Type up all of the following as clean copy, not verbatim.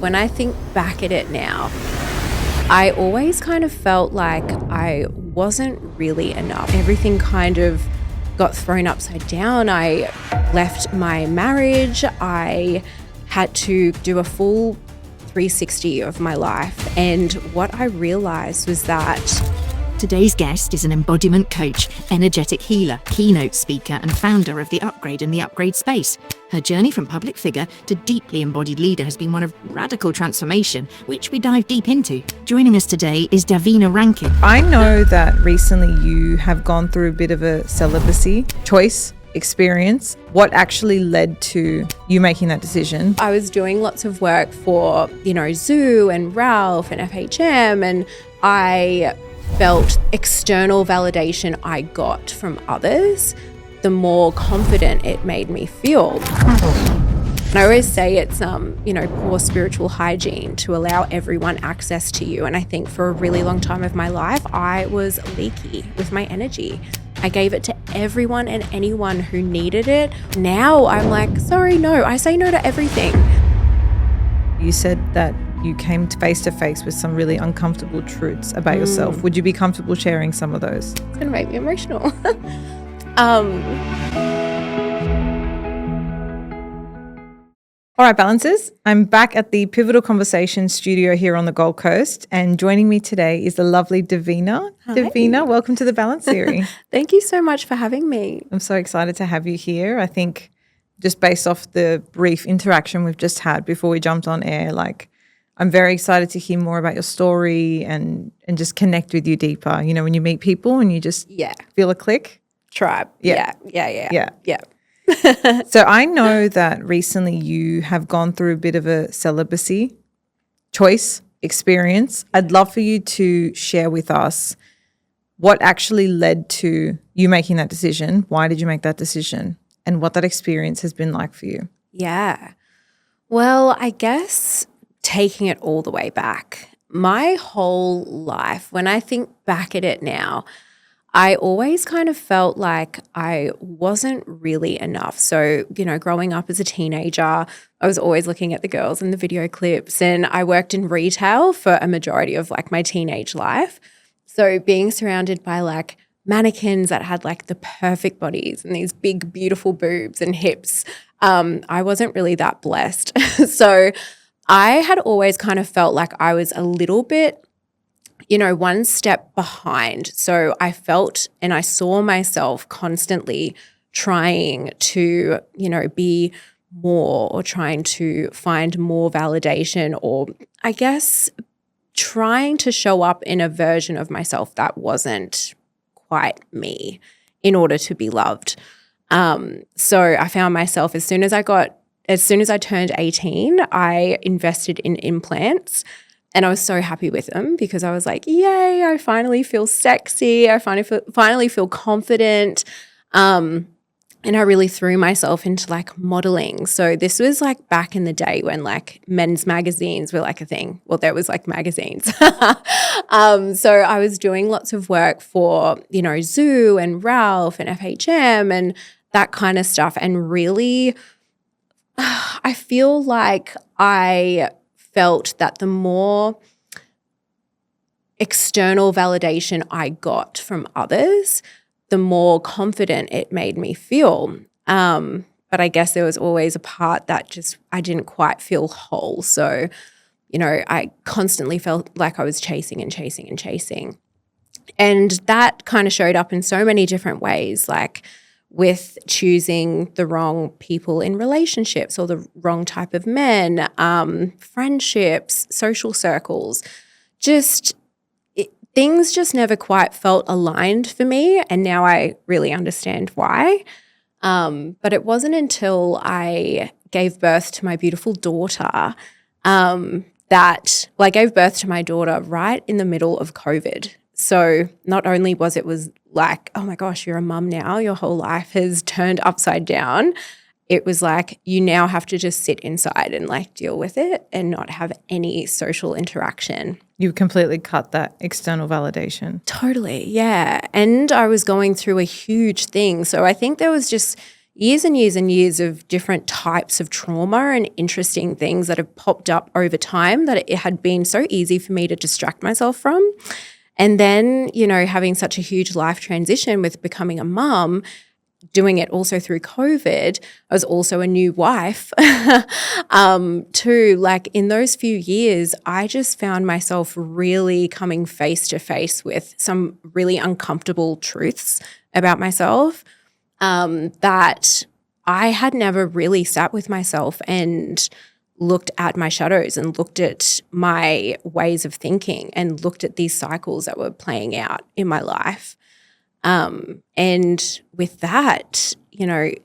When I think back at it now, I always kind of felt like I wasn't really enough. Everything kind of got thrown upside down. I left my marriage. I had to do a full 360 of my life. And what I realized was that today's guest is an embodiment coach, energetic healer, keynote speaker, and founder of The Upgrade and The Upgrade Space. Her journey from public figure to deeply embodied leader has been one of radical transformation, which we dive deep into. Joining us today is Davina Rankin. I know that recently you have gone through a bit of a celibacy choice experience. What actually led to you making that decision? I was doing lots of work for, Zoo and Ralph and FHM, and I felt external validation I got from others, the more confident it made me feel. And I always say it's, poor spiritual hygiene to allow everyone access to you. And I think for a really long time of my life, I was leaky with my energy. I gave it to everyone and anyone who needed it. Now I'm like, sorry, no, I say no to everything. You said that you came face to face with some really uncomfortable truths about yourself. Would you be comfortable sharing some of those? It's gonna make me emotional. All right, Balancers. I'm back at the Pivotal Conversation studio here on the Gold Coast, and joining me today is the lovely Davina. Hi. Davina, welcome to the Balance Theory. Thank you so much for having me. I'm so excited to have you here. I think just based off the brief interaction we've just had before we jumped on air, I'm very excited to hear more about your story and just connect with you deeper. You know, when you meet people and you just feel a click. Tribe. Yeah. Yeah. So I know that recently you have gone through a bit of a celibacy choice experience. I'd love for you to share with us what actually led to you making that decision. Why did you make that decision? And what that experience has been like for you. Yeah. Well, I guess taking it all the way back, my whole life, when I think back at it now, I always kind of felt like I wasn't really enough. So, growing up as a teenager, I was always looking at the girls in the video clips, and I worked in retail for a majority of my teenage life. So being surrounded by mannequins that had the perfect bodies and these big, beautiful boobs and hips, I wasn't really that blessed. So I had always kind of felt like I was a little bit one step behind. So I felt and I saw myself constantly trying to, be more, or trying to find more validation, or I guess trying to show up in a version of myself that wasn't quite me in order to be loved. So I found myself as soon as I turned 18, I invested in implants. And I was so happy with them because I was like, yay, I finally feel sexy. I finally feel confident. And I really threw myself into modeling. So this was back in the day when men's magazines were a thing. Well, there was magazines. So I was doing lots of work for, Zoo and Ralph and FHM and that kind of stuff. And really, I feel like I felt that the more external validation I got from others, the more confident it made me feel. But I guess there was always a part that I didn't quite feel whole. So, I constantly felt like I was chasing and chasing and chasing. And that kind of showed up in so many different ways, with choosing the wrong people in relationships or the wrong type of men, friendships, social circles, things just never quite felt aligned for me. And now I really understand why. But it wasn't until I gave birth to my beautiful daughter I gave birth to my daughter right in the middle of COVID. So not only was it oh my gosh, you're a mum now, your whole life has turned upside down. It was you now have to just sit inside and deal with it and not have any social interaction. You completely cut that external validation. Totally, yeah. And I was going through a huge thing. So I think there was just, years and years and years of different types of trauma and interesting things that have popped up over time that it had been so easy for me to distract myself from. And then, having such a huge life transition with becoming a mum, doing it also through COVID, I was also a new wife too. Like in those few years, I just found myself really coming face to face with some really uncomfortable truths about myself that I had never really sat with myself and looked at my shadows and looked at my ways of thinking and looked at these cycles that were playing out in my life. And with that,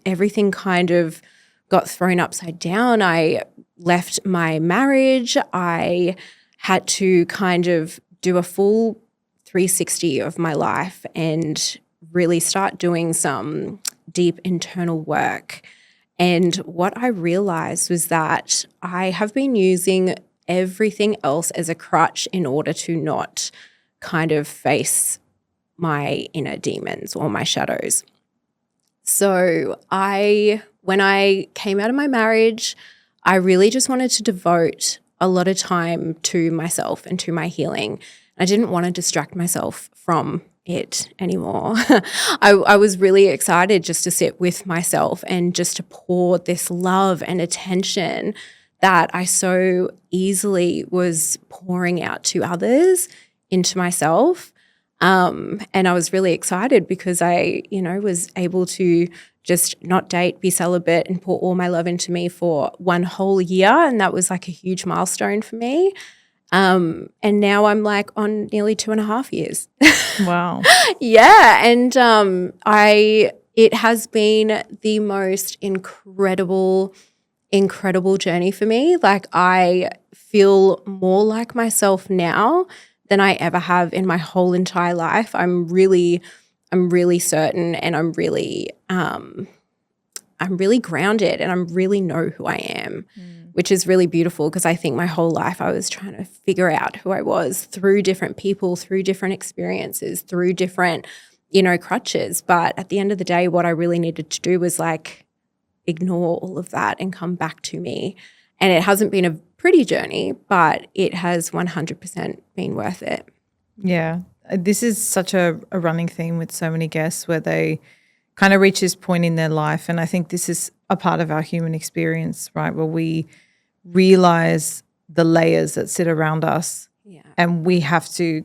everything kind of got thrown upside down. I left my marriage. I had to kind of do a full 360 of my life and really start doing some deep internal work. And what I realized was that I have been using everything else as a crutch in order to not kind of face my inner demons or my shadows. So when I came out of my marriage, I really just wanted to devote a lot of time to myself and to my healing. I didn't want to distract myself from it anymore. I was really excited just to sit with myself and just to pour this love and attention that I so easily was pouring out to others into myself. And I was really excited because I, was able to just not date, be celibate, and pour all my love into me for one whole year. And that was like a huge milestone for me. And now I'm like on nearly 2.5 years. Wow. Yeah. And it has been the most incredible journey for me. Like I feel more like myself now than I ever have in my whole entire life. I'm really certain, and I'm really grounded, and I really know who I am, which is really beautiful because I think my whole life I was trying to figure out who I was through different people, through different experiences, through different, crutches. But at the end of the day, what I really needed to do was like ignore all of that and come back to me. And it hasn't been a pretty journey, but it has 100% been worth it. Yeah. This is such a running theme with so many guests where they kind of reach this point in their life. And I think this is a part of our human experience, right, where we realize the layers that sit around us. Yeah. And we have to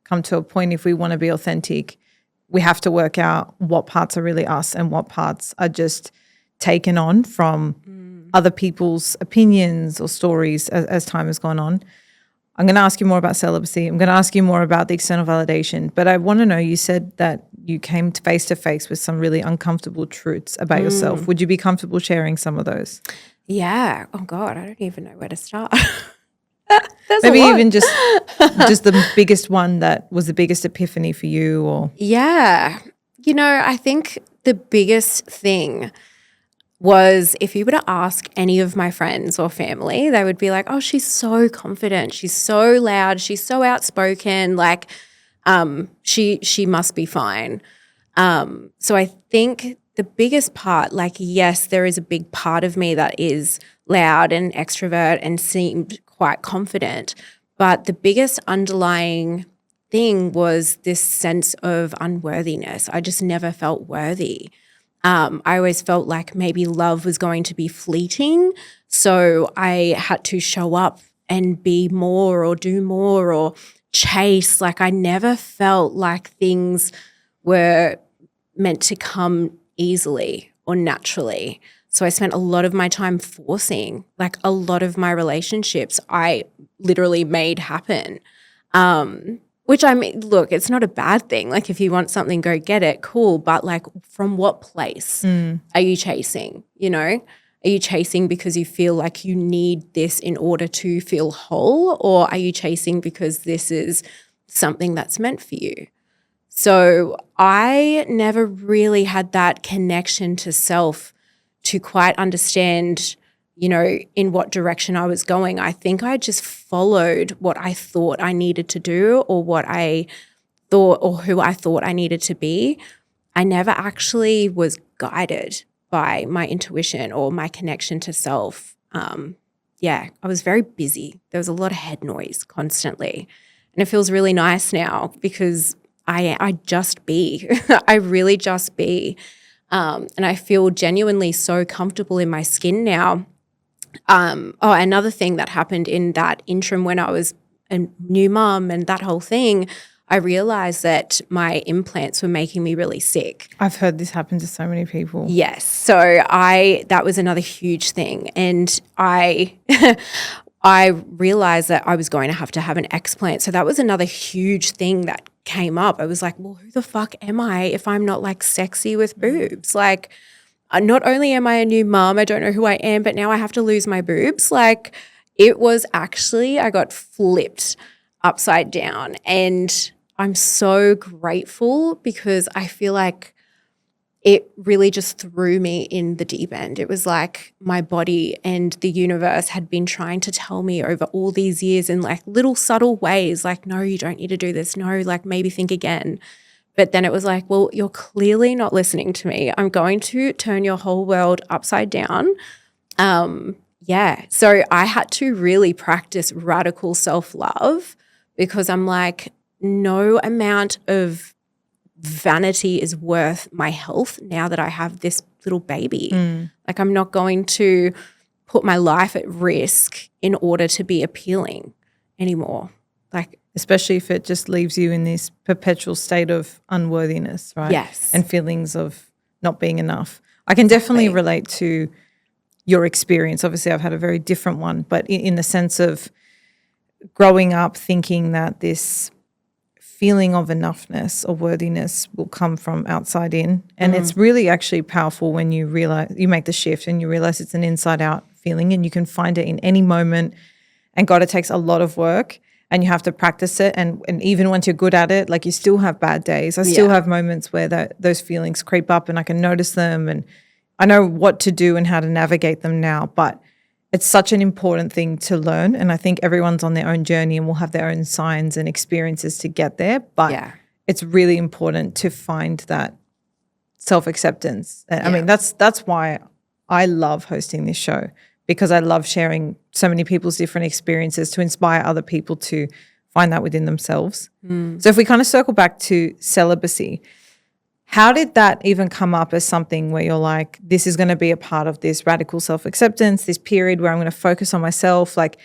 come to a point, if we want to be authentic, we have to work out what parts are really us and what parts are just taken on from other people's opinions or stories as time has gone on. I'm going to ask you more about celibacy. I'm going to ask you more about the external validation. But I want to know, you said that you came face to face with some really uncomfortable truths about yourself. Would you be comfortable sharing some of those? Yeah. Oh, God, I don't even know where to start. Maybe even just the biggest one that was the biggest epiphany for you, or Yeah. I think the biggest thing was if you were to ask any of my friends or family, they would be like, oh, she's so confident. She's so loud. She's so outspoken. Like she must be fine. So I think the biggest part, like, yes, there is a big part of me that is loud and extrovert and seemed quite confident. But the biggest underlying thing was this sense of unworthiness. I just never felt worthy. I always felt like maybe love was going to be fleeting. So I had to show up and be more or do more or chase. Like I never felt like things were meant to come easily or naturally. So I spent a lot of my time forcing, like a lot of my relationships I literally made happen. Which I mean, look, it's not a bad thing. Like if you want something, go get it, cool. But like from what place are you chasing, Are you chasing because you feel like you need this in order to feel whole, or are you chasing because this is something that's meant for you? So I never really had that connection to self to quite understand, in what direction I was going. I think I just followed what I thought I needed to do or what I thought or who I thought I needed to be. I never actually was guided by my intuition or my connection to self. I was very busy. There was a lot of head noise constantly. And it feels really nice now because I just be. I really just be. And I feel genuinely so comfortable in my skin now. Another thing that happened in that interim when I was a new mum and that whole thing, I realized that my implants were making me really sick. I've heard this happen to so many people. Yes. So that was another huge thing. And I realized that I was going to have an explant. So that was another huge thing that came up. I was like, well, who the fuck am I if I'm not like sexy with boobs? Like, not only am I a new mom, I don't know who I am, but now I have to lose my boobs. Like, it was actually, I got flipped upside down. And I'm so grateful because I feel like it really just threw me in the deep end. It was like my body and the universe had been trying to tell me over all these years in like little subtle ways, like, no, you don't need to do this. No, like maybe think again. But then it was like, well, you're clearly not listening to me. I'm going to turn your whole world upside down. So I had to really practice radical self-love because I'm like, no amount of vanity is worth my health now that I have this little baby. Like, I'm not going to put my life at risk in order to be appealing anymore. Like, especially if it just leaves you in this perpetual state of unworthiness, right? Yes. And feelings of not being enough. I can definitely relate to your experience. Obviously, I've had a very different one, but in the sense of growing up thinking that this feeling of enoughness or worthiness will come from outside in. And it's really actually powerful when you realize, you make the shift and you realize it's an inside out feeling and you can find it in any moment. And God, it takes a lot of work. And you have to practice it. And even once you're good at it, like, you still have bad days. I still have moments where those feelings creep up and I can notice them and I know what to do and how to navigate them now. But it's such an important thing to learn. And I think everyone's on their own journey and will have their own signs and experiences to get there. But it's really important to find that self-acceptance. I mean, that's why I love hosting this show, because I love sharing so many people's different experiences to inspire other people to find that within themselves. So if we kind of circle back to celibacy, how did that even come up as something where you're like, this is going to be a part of this radical self-acceptance, this period where I'm going to focus on myself? Like,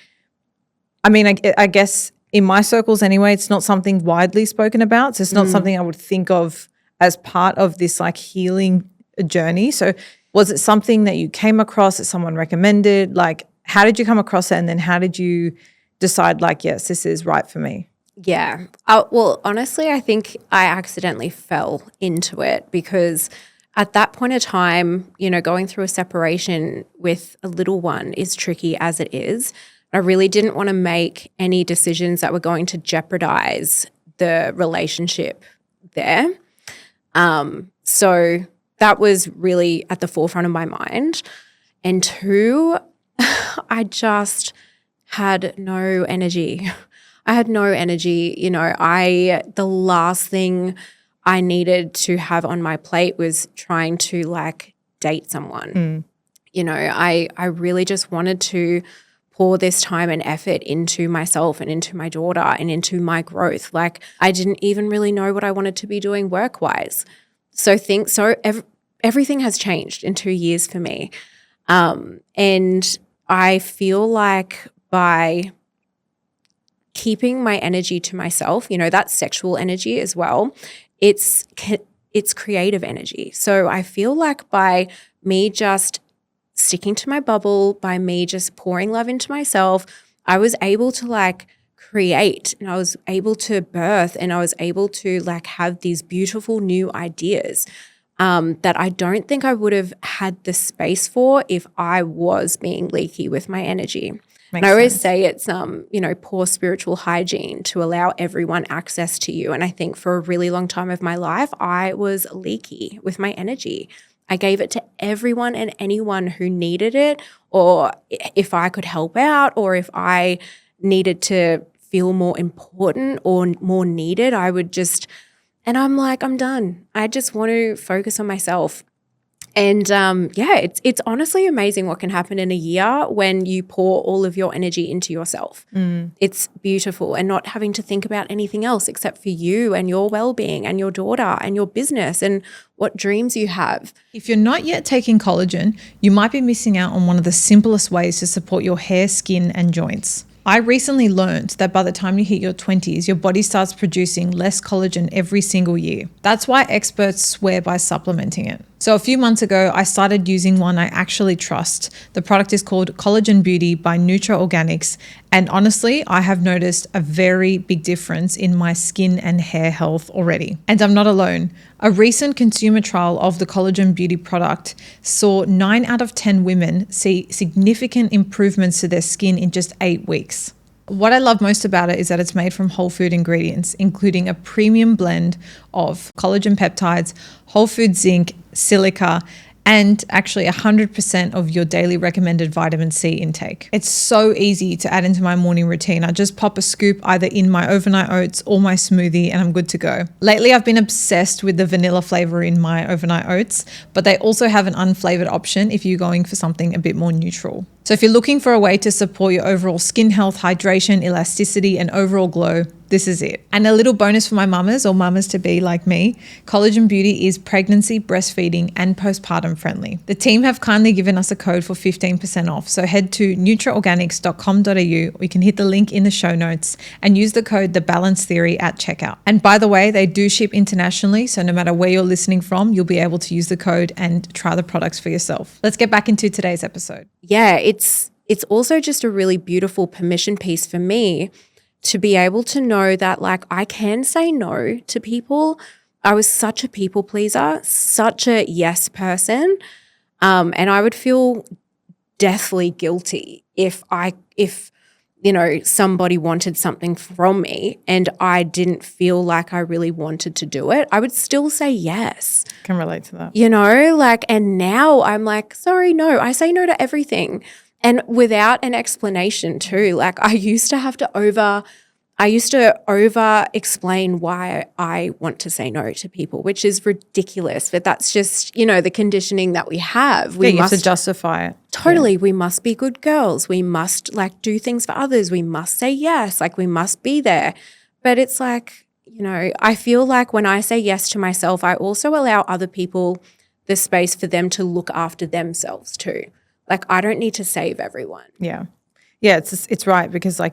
I mean, I guess in my circles anyway, it's not something widely spoken about. So it's not something I would think of as part of this like healing journey. So was it something that you came across that someone recommended? Like, how did you come across it? And then how did you decide, like, yes, this is right for me? Yeah. Well, honestly, I think I accidentally fell into it because at that point of time, you know, going through a separation with a little one is tricky as it is. I really didn't want to make any decisions that were going to jeopardize the relationship there. So that was really at the forefront of my mind. And two, I just had no energy. I had no energy. You know, the last thing I needed to have on my plate was trying to like date someone. You know, I really just wanted to pour this time and effort into myself and into my daughter and into my growth. Like, I didn't even really know what I wanted to be doing work-wise. Everything has changed in 2 years for me. And I feel like by keeping my energy to myself, you know, that's sexual energy as well, it's creative energy. So I feel like by me just sticking to my bubble, by me just pouring love into myself, I was able to like create and I was able to birth and I was able to like have these beautiful new ideas that I don't think I would have had the space for if I was being leaky with my energy. And I always say it's, you know, poor spiritual hygiene to allow everyone access to you. And I think for a really long time of my life, I was leaky with my energy. I gave it to everyone and anyone who needed it, or if I could help out, or if I needed to feel more important or more needed, I would just, and I'm like, I'm done. I just want to focus on myself. And it's honestly amazing what can happen in a year when you pour all of your energy into yourself. It's beautiful, and not having to think about anything else except for you and your well-being and your daughter and your business and what dreams you have. If you're not yet taking collagen, you might be missing out on one of the simplest ways to support your hair, skin, and joints. I recently learned that by the time you hit your 20s, your body starts producing less collagen every single year. That's why experts swear by supplementing it. So a few months ago, I started using one I actually trust. The product is called Collagen Beauty by Organics, and honestly, I have noticed a very big difference in my skin and hair health already. And I'm not alone. A recent consumer trial of the Collagen Beauty product saw 9 out of 10 women see significant improvements to their skin in just 8 weeks. What I love most about it is that it's made from whole food ingredients, including a premium blend of collagen peptides, whole food zinc, silica, and actually 100% of your daily recommended vitamin C intake. It's so easy to add into my morning routine. I just pop a scoop either in my overnight oats or my smoothie and I'm good to go. Lately, I've been obsessed with the vanilla flavor in my overnight oats, but they also have an unflavored option if you're going for something a bit more neutral. So if you're looking for a way to support your overall skin health, hydration, elasticity, and overall glow, this is it. And a little bonus for my mamas or mamas to be like me, Collagen Beauty is pregnancy, breastfeeding, and postpartum friendly. The team have kindly given us a code for 15% off. So head to nutraorganics.com.au, or you can hit the link in the show notes and use the code The Balance Theory at checkout. And by the way, they do ship internationally. So no matter where you're listening from, you'll be able to use the code and try the products for yourself. Let's get back into today's episode. Yeah, it's also just a really beautiful permission piece for me to be able to know that like I can say no to people. I was such a people pleaser, such a yes person, and I would feel deathly guilty if somebody wanted something from me and I didn't feel like I really wanted to do it. I would still say yes. Can relate to that. And now I'm like, sorry, no, I say no to everything. And without an explanation too. Like I used to over explain why I want to say no to people, which is ridiculous. But that's just, the conditioning that we have. You have to justify it. Totally. Yeah. We must be good girls. We must do things for others. We must say yes. We must be there. But it's I feel like when I say yes to myself, I also allow other people the space for them to look after themselves too. I don't need to save everyone. Yeah. Yeah, it's right because I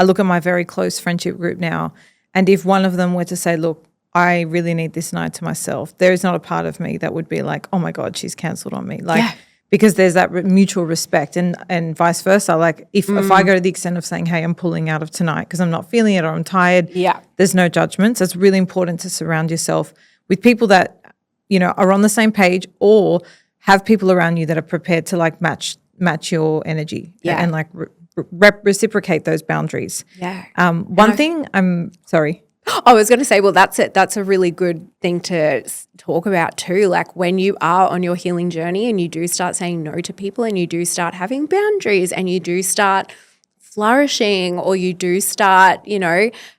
look at my very close friendship group now, and if one of them were to say, look, I really need this night to myself, there is not a part of me that would be like, oh my God, she's cancelled on me. Because there's that mutual respect and vice versa. If I go to the extent of saying, hey, I'm pulling out of tonight because I'm not feeling it or I'm tired, there's no judgment. So it's really important to surround yourself with people that, are on the same page or have people around you that are prepared to match your energy and reciprocate those boundaries. Yeah. I'm sorry. I was going to say, well, that's it. That's a really good thing to talk about too. When you are on your healing journey and you do start saying no to people and you do start having boundaries and you do start flourishing or you do start,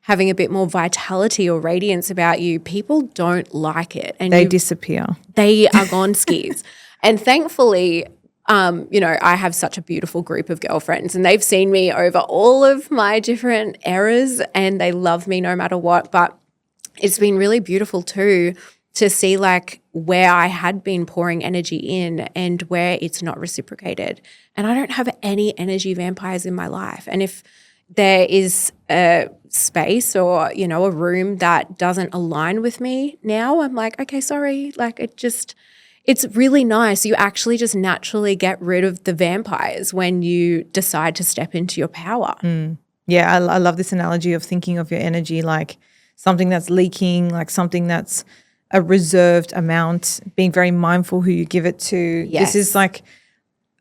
having a bit more vitality or radiance about you, people don't like it. And they disappear. They are gone skis. And thankfully, I have such a beautiful group of girlfriends and they've seen me over all of my different eras and they love me no matter what. But it's been really beautiful too to see where I had been pouring energy in and where it's not reciprocated. And I don't have any energy vampires in my life. And if there is a space or, a room that doesn't align with me now, I'm like, okay, sorry. It's really nice. You actually just naturally get rid of the vampires when you decide to step into your power. Yeah, I love this analogy of thinking of your energy like something that's leaking, like something that's a reserved amount, being very mindful who you give it to. Yes.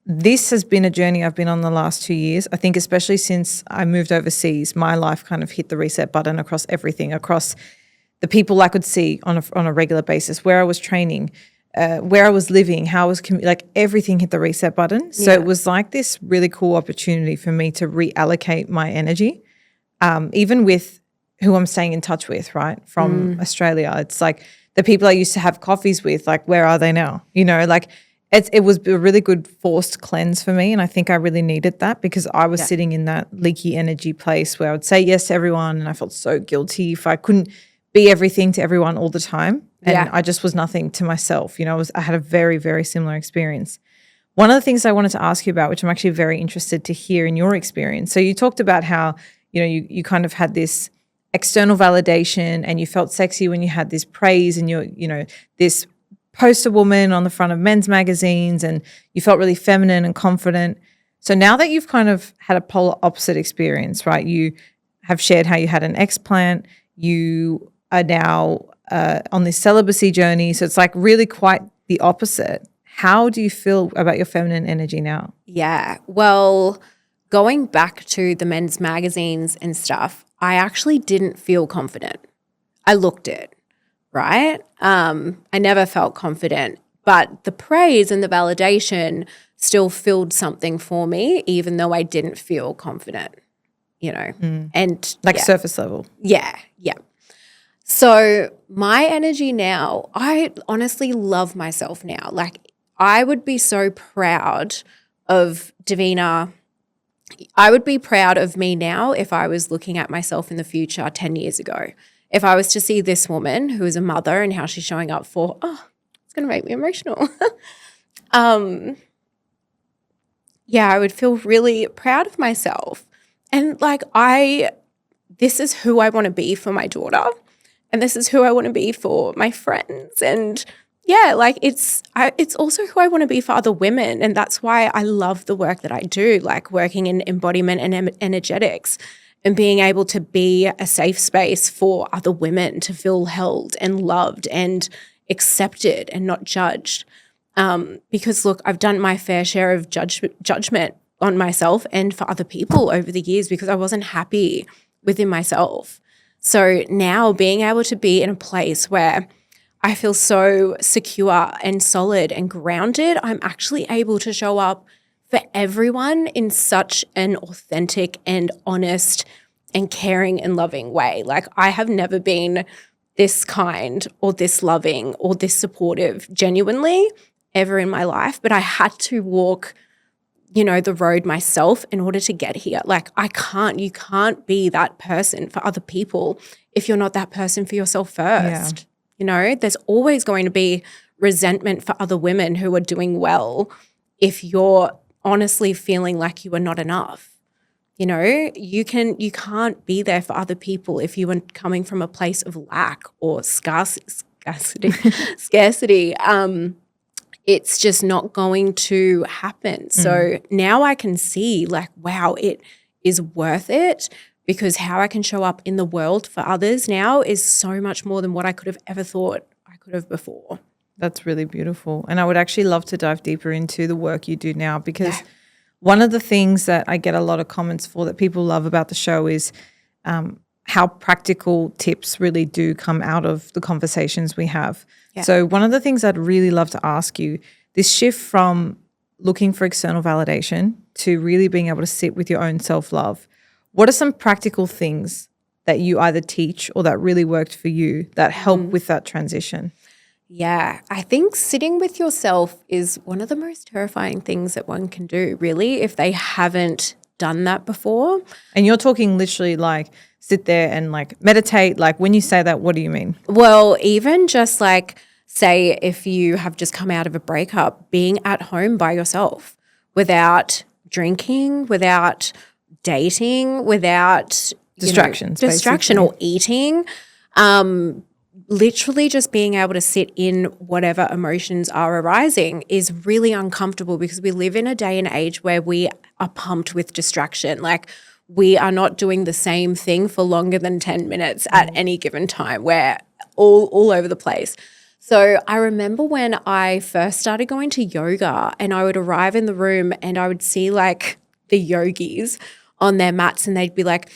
This has been a journey I've been on the last 2 years. I think especially since I moved overseas, my life kind of hit the reset button across everything, across the people I could see on a regular basis, where I was training, where I was living, how I was everything hit the reset button. So it was this really cool opportunity for me to reallocate my energy, even with who I'm staying in touch with, right, from Australia. It's the people I used to have coffees with, like, where are they now? You know, like it was a really good forced cleanse for me. And I think I really needed that because I was sitting in that leaky energy place where I would say yes to everyone and I felt so guilty if I couldn't be everything to everyone all the time. And I just was nothing to myself. You know, I had a very, very similar experience. One of the things I wanted to ask you about, which I'm actually very interested to hear in your experience. So you talked about how, you know, you kind of had this external validation and you felt sexy when you had this praise and you're, you know, this poster woman on the front of men's magazines and you felt really feminine and confident. So now that you've kind of had a polar opposite experience, right? You have shared how you had an explant, you are now on this celibacy journey. So it's like really quite the opposite. How do you feel about your feminine energy now? Yeah. Well, going back to the men's magazines and stuff, I actually didn't feel confident. I looked it, right? I never felt confident, but the praise and the validation still filled something for me, even though I didn't feel confident, you know, and Like surface level. Yeah. So my energy now, I honestly love myself now. Like I would be so proud of Davina. I would be proud of me now if I was looking at myself in the future 10 years ago. If I was to see this woman who is a mother and how she's showing up for, it's going to make me emotional. I would feel really proud of myself. And like this is who I want to be for my daughter. And this is who I want to be for my friends. And like it's also who I want to be for other women. And that's why I love the work that I do, like working in embodiment and energetics and being able to be a safe space for other women to feel held and loved and accepted and not judged. Because look, I've done my fair share of judgment on myself and for other people over the years because I wasn't happy within myself. So now being able to be in a place where I feel so secure and solid and grounded, I'm actually able to show up for everyone in such an authentic and honest and caring and loving way. Like I have never been this kind or this loving or this supportive genuinely ever in my life, but I had to walk, the road myself in order to get here. Like you can't be that person for other people if you're not that person for yourself first. There's always going to be resentment for other women who are doing well if you're honestly feeling like you are not enough. You can't be there for other people if you are coming from a place of lack or scarcity. It's just not going to happen. So now I can see like, wow, it is worth it because how I can show up in the world for others now is so much more than what I could have ever thought I could have before. That's really beautiful. And I would actually love to dive deeper into the work you do now because one of the things that I get a lot of comments for that people love about the show is how practical tips really do come out of the conversations we have. Yeah. So one of the things I'd really love to ask you, this shift from looking for external validation to really being able to sit with your own self-love, what are some practical things that you either teach or that really worked for you that help with that transition? Yeah, I think sitting with yourself is one of the most terrifying things that one can do, really, if they haven't done that before. And you're talking literally like sit there and like meditate. Like when you say that, what do you mean? Well, even just like say if you have just come out of a breakup, being at home by yourself without drinking, without dating, without distraction or eating, literally just being able to sit in whatever emotions are arising is really uncomfortable because we live in a day and age where we are pumped with distraction. Like we are not doing the same thing for longer than 10 minutes at any given time. We're all over the place. So I remember when I first started going to yoga and I would arrive in the room and I would see like the yogis on their mats and they'd be like,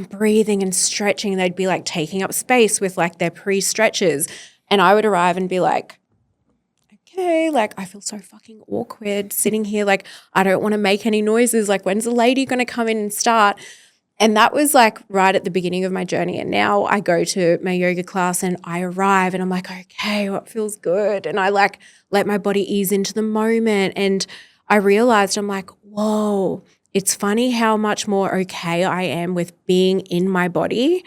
breathing and stretching. They'd be like taking up space with like their pre-stretches. And I would arrive and be like, okay, like I feel so fucking awkward sitting here. Like I don't want to make any noises. Like when's the lady going to come in and start? And that was like right at the beginning of my journey. And now I go to my yoga class and I arrive and I'm like, okay, what feels good? And I like let my body ease into the moment. And I realized I'm like, whoa, it's funny how much more okay I am with being in my body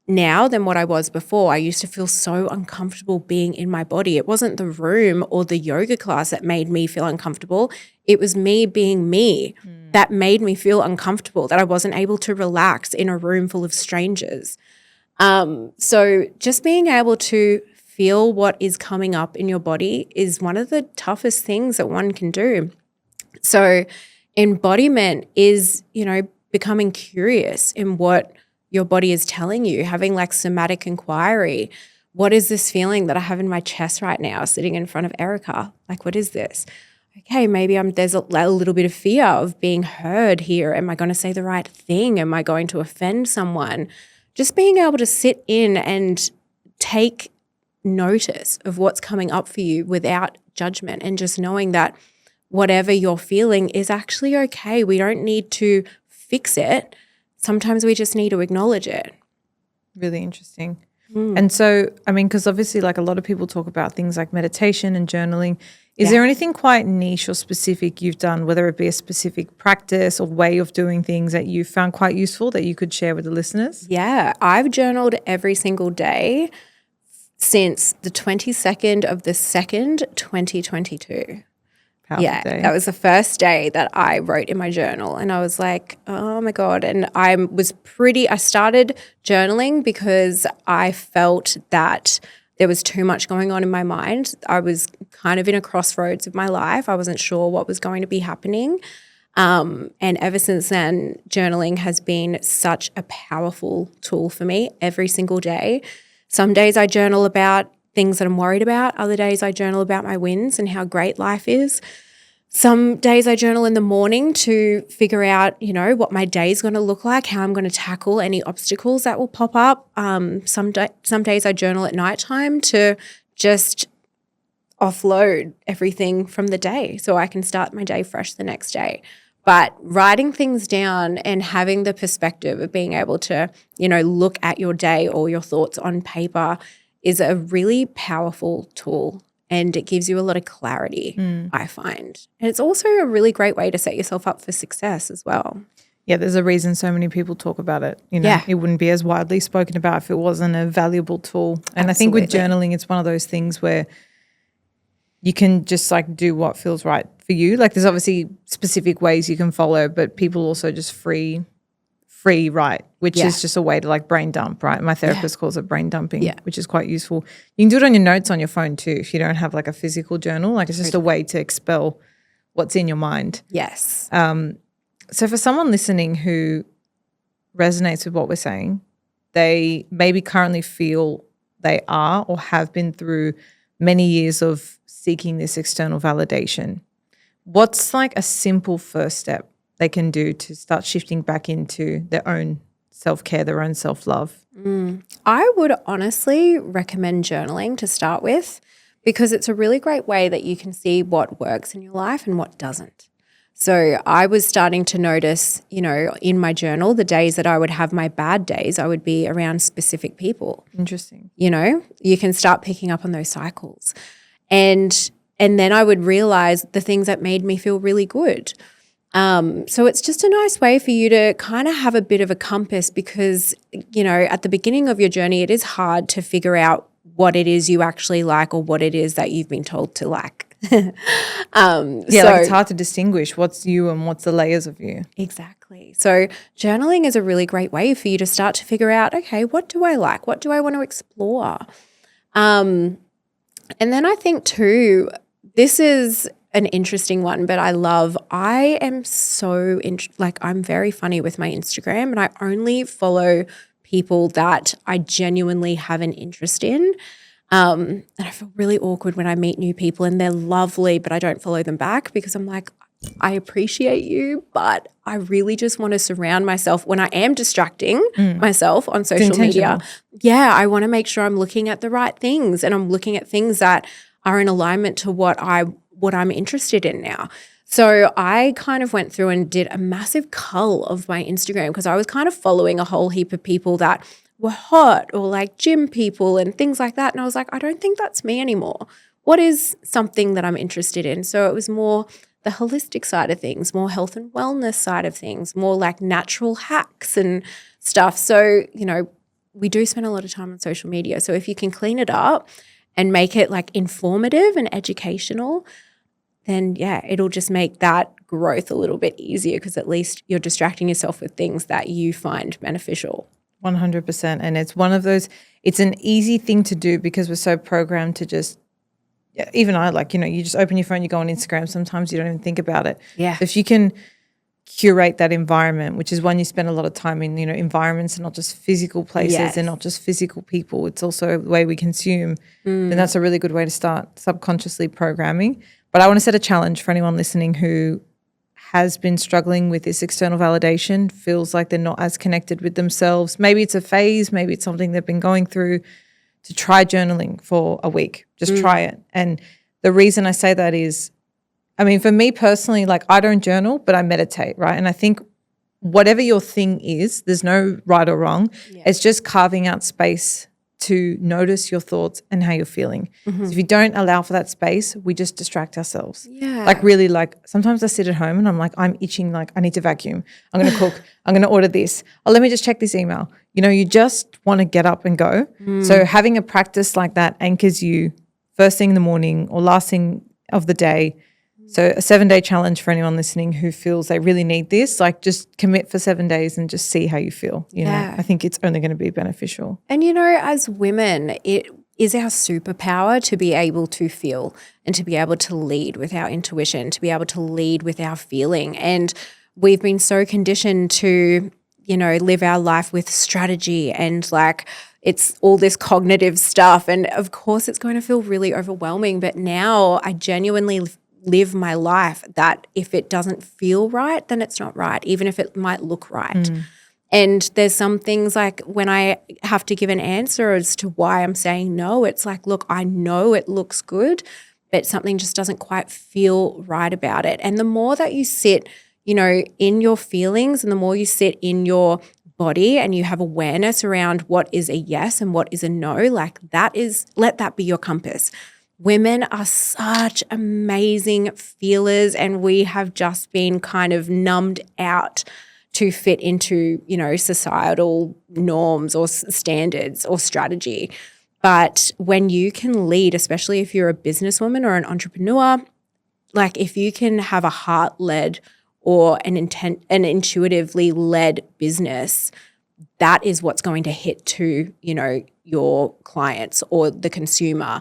now than what I was before. I used to feel so uncomfortable being in my body. It wasn't the room or the yoga class that made me feel uncomfortable. It was me being me that made me feel uncomfortable, that I wasn't able to relax in a room full of strangers. So just being able to feel what is coming up in your body is one of the toughest things that one can do. So embodiment is, becoming curious in what your body is telling you, having like somatic inquiry. What is this feeling that I have in my chest right now sitting in front of Erica? Like, what is this? Okay, maybe there's a little bit of fear of being heard here. Am I going to say the right thing? Am I going to offend someone? Just being able to sit in and take notice of what's coming up for you without judgment, and just knowing that whatever you're feeling is actually okay. We don't need to fix it. Sometimes we just need to acknowledge it. Really interesting. And so, I mean, because obviously like a lot of people talk about things like meditation and journaling. Is there anything quite niche or specific you've done, whether it be a specific practice or way of doing things that you found quite useful that you could share with the listeners? Yeah, I've journaled every single day since the 22nd of the 2nd, 2022. Powerful day. That was the first day that I wrote in my journal, and I was like, oh my God. And I started journaling because I felt that there was too much going on in my mind. I was kind of in a crossroads of my life. I wasn't sure what was going to be happening. And ever since then, journaling has been such a powerful tool for me every single day. Some days I journal about things that I'm worried about. Other days I journal about my wins and how great life is. Some days I journal in the morning to figure out, what my day is going to look like, how I'm going to tackle any obstacles that will pop up. Some days I journal at nighttime to just offload everything from the day so I can start my day fresh the next day. But writing things down and having the perspective of being able to, look at your day or your thoughts on paper is a really powerful tool, and it gives you a lot of clarity, I find. And it's also a really great way to set yourself up for success as well. Yeah, there's a reason so many people talk about it. It wouldn't be as widely spoken about if it wasn't a valuable tool. And I think with journaling, it's one of those things where you can just like do what feels right for you. Like there's obviously specific ways you can follow, but people also just free write, which is just a way to like brain dump, right? My therapist calls it brain dumping, which is quite useful. You can do it on your notes on your phone too if you don't have like a physical journal. Like it's just a way to expel what's in your mind. Yes. So for someone listening who resonates with what we're saying, they maybe currently feel they are or have been through many years of seeking this external validation. What's like a simple first step they can do to start shifting back into their own self-care, their own self-love? I would honestly recommend journaling to start with, because it's a really great way that you can see what works in your life and what doesn't. So I was starting to notice, in my journal, the days that I would have my bad days, I would be around specific people. Interesting. You can start picking up on those cycles. And then I would realize the things that made me feel really good. So it's just a nice way for you to kind of have a bit of a compass, because, at the beginning of your journey, it is hard to figure out what it is you actually like or what it is that you've been told to like. Like it's hard to distinguish what's you and what's the layers of you. Exactly. So journaling is a really great way for you to start to figure out, okay, what do I like? What do I want to explore? And then I think too, this is an interesting one, but I am so I'm very funny with my Instagram, and I only follow people that I genuinely have an interest in. And I feel really awkward when I meet new people and they're lovely, but I don't follow them back because I'm like, I appreciate you, but I really just want to surround myself when I am distracting myself on social media. Yeah, I want to make sure I'm looking at the right things and I'm looking at things that are in alignment to what I'm interested in now. So I kind of went through and did a massive cull of my Instagram because I was kind of following a whole heap of people that were hot or like gym people and things like that. And I was like, I don't think that's me anymore. What is something that I'm interested in? So it was more the holistic side of things, more health and wellness side of things, more like natural hacks and stuff. So, we do spend a lot of time on social media. So if you can clean it up and make it like informative and educational, then it'll just make that growth a little bit easier because at least you're distracting yourself with things that you find beneficial. 100%. And it's one of those, it's an easy thing to do because we're so programmed to just, even I you just open your phone, you go on Instagram. Sometimes you don't even think about it. Yeah. So if you can curate that environment, which is one you spend a lot of time in, environments are not just physical places and not just physical people. It's also the way we consume. And that's a really good way to start subconsciously programming. But I want to set a challenge for anyone listening who has been struggling with this external validation, feels like they're not as connected with themselves. Maybe it's a phase, maybe it's something they've been going through, to try journaling for a week. Just try it. And the reason I say that is, for me personally, like I don't journal, but I meditate, right? And I think whatever your thing is, there's no right or wrong. Yeah. It's just carving out space to notice your thoughts and how you're feeling. So if you don't allow for that space, we just distract ourselves. Yeah. Like really, like sometimes I sit at home and I'm like, I'm itching, like I need to vacuum. I'm going to cook. I'm going to order this. Oh, let me just check this email. You just want to get up and go. So having a practice like that anchors you first thing in the morning or last thing of the day. So a 7-day challenge for anyone listening who feels they really need this, like just commit for 7 days and just see how you feel. You know, I think it's only going to be beneficial. And, as women, it is our superpower to be able to feel and to be able to lead with our intuition, to be able to lead with our feeling. And we've been so conditioned to, live our life with strategy and like it's all this cognitive stuff. And of course it's going to feel really overwhelming. But now I genuinely live my life that if it doesn't feel right, then it's not right, even if it might look right. And there's some things like when I have to give an answer as to why I'm saying no, it's like, look, I know it looks good, but something just doesn't quite feel right about it. And the more that you sit, in your feelings and the more you sit in your body and you have awareness around what is a yes and what is a no, like let that be your compass. Women are such amazing feelers and we have just been kind of numbed out to fit into, societal norms or standards or strategy. But when you can lead, especially if you're a businesswoman or an entrepreneur, like if you can have a heart-led or an intuitively led business, that is what's going to hit to, your clients or the consumer.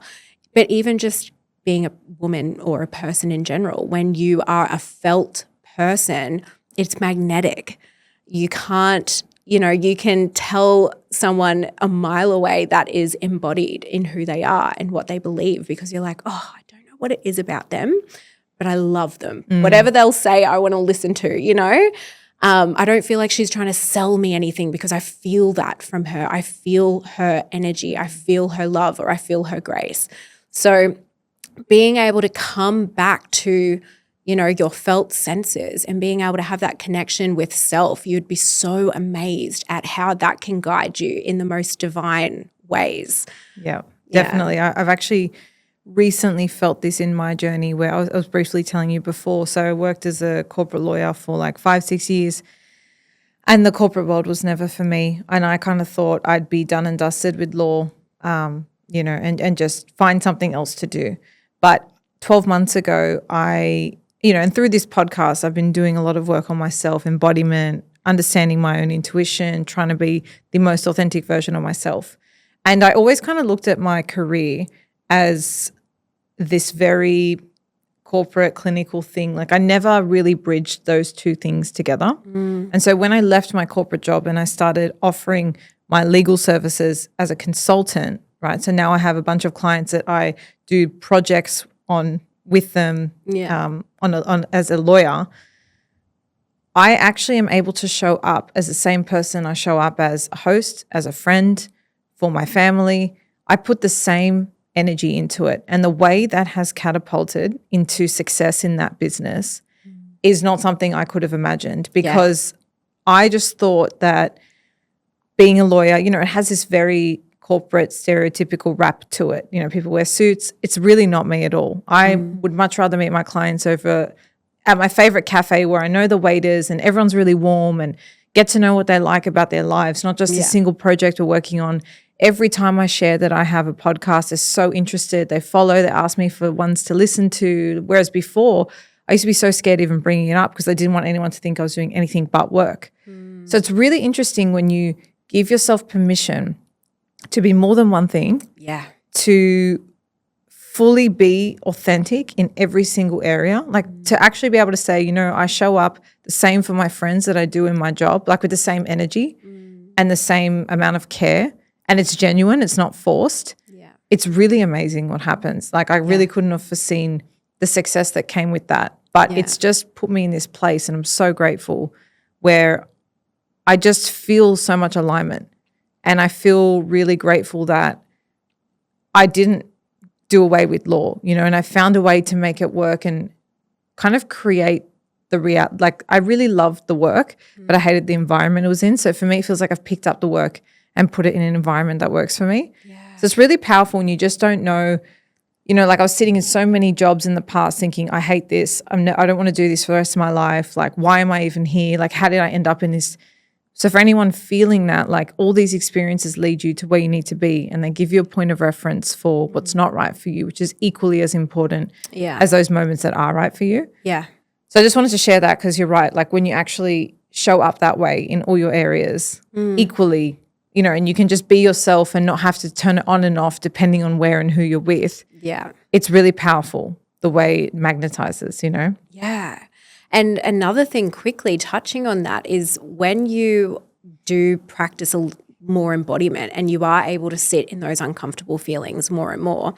But even just being a woman or a person in general, when you are a felt person, it's magnetic. You can't, you can tell someone a mile away that is embodied in who they are and what they believe because you're like, oh, I don't know what it is about them, but I love them. Whatever they'll say, I want to listen to, I don't feel like she's trying to sell me anything because I feel that from her. I feel her energy. I feel her love or I feel her grace. So being able to come back to, your felt senses and being able to have that connection with self, you'd be so amazed at how that can guide you in the most divine ways. Yeah, definitely. I've actually recently felt this in my journey where I was briefly telling you before. So I worked as a corporate lawyer for like 5-6 years and the corporate world was never for me. And I kind of thought I'd be done and dusted with law, and just find something else to do. But 12 months ago, and through this podcast, I've been doing a lot of work on myself, embodiment, understanding my own intuition, trying to be the most authentic version of myself. And I always kind of looked at my career as this very corporate clinical thing. Like I never really bridged those two things together. And so when I left my corporate job and I started offering my legal services as a consultant, right? So now I have a bunch of clients that I do projects on with them as a lawyer. I actually am able to show up as the same person I show up as a host, as a friend, for my family. I put the same energy into it. And the way that has catapulted into success in that business is not something I could have imagined, because I just thought that being a lawyer, you know, it has this very corporate stereotypical wrap to it. You know, people wear suits. It's really not me at all. I would much rather meet my clients over at my favorite cafe where I know the waiters and everyone's really warm, and get to know what they like about their lives, not just a single project we're working on. Every time I share that I have a podcast, they're so interested. They follow, they ask me for ones to listen to. Whereas before, I used to be so scared even bringing it up because I didn't want anyone to think I was doing anything but work. So it's really interesting when you give yourself permission to be more than one thing, to fully be authentic in every single area, like to actually be able to say, you know, I show up the same for my friends that I do in my job, like with the same energy and the same amount of care, and it's genuine, it's not forced. It's really amazing what happens. Like I really couldn't have foreseen the success that came with that, but it's just put me in this place, and I'm so grateful, where I just feel so much alignment. And I feel really grateful that I didn't do away with law, you know, and I found a way to make it work and kind of create the like I really loved the work, but I hated the environment it was in. So for me, it feels like I've picked up the work and put it in an environment that works for me. So it's really powerful when you just don't know, you know, like I was sitting in so many jobs in the past thinking, I hate this. I don't want to do this for the rest of my life. Like, why am I even here? Like, how did I end up in this? So for anyone feeling that, like all these experiences lead you to where you need to be, and they give you a point of reference for what's not right for you, which is equally as important as those moments that are right for you. So I just wanted to share that, because you're right. Like when you actually show up that way in all your areas equally, you know, and you can just be yourself and not have to turn it on and off depending on where and who you're with. It's really powerful the way it magnetizes, you know? And another thing, quickly touching on that, is when you do practice more embodiment and you are able to sit in those uncomfortable feelings more and more,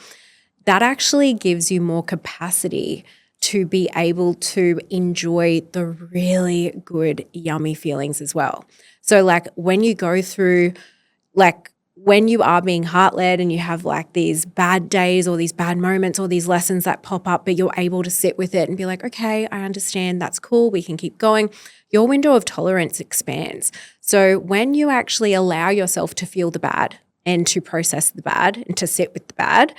that actually gives you more capacity to be able to enjoy the really good, yummy feelings as well. So like when you go through, like when you are being heart-led and you have like these bad days or these bad moments or these lessons that pop up, but you're able to sit with it and be like, okay, I understand, that's cool, we can keep going. Your window of tolerance expands. So when you actually allow yourself to feel the bad and to process the bad and to sit with the bad,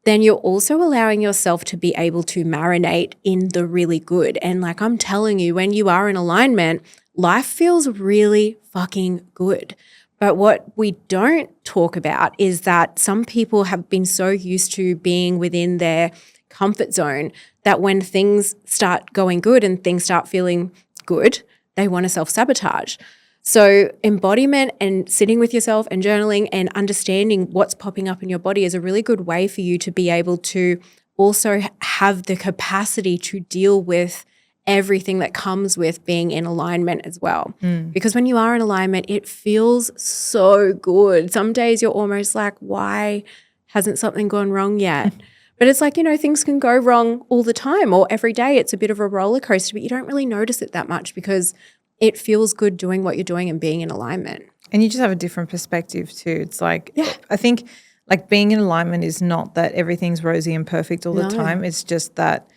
then you're also allowing yourself to be able to marinate in the really good. And like I'm telling you, when you are in alignment, life feels really fucking good. But what we don't talk about is that some people have been so used to being within their comfort zone that when things start going good and things start feeling good, they want to self-sabotage. So embodiment and sitting with yourself and journaling and understanding what's popping up in your body is a really good way for you to be able to also have the capacity to deal with everything that comes with being in alignment as well. Because when you are in alignment, it feels so good. Some days you're almost like, why hasn't something gone wrong yet? But it's like, you know, things can go wrong all the time, or every day it's a bit of a roller coaster, but you don't really notice it that much because it feels good doing what you're doing and being in alignment. And you just have a different perspective too. It's like, I think like being in alignment is not that everything's rosy and perfect all the time. It's just that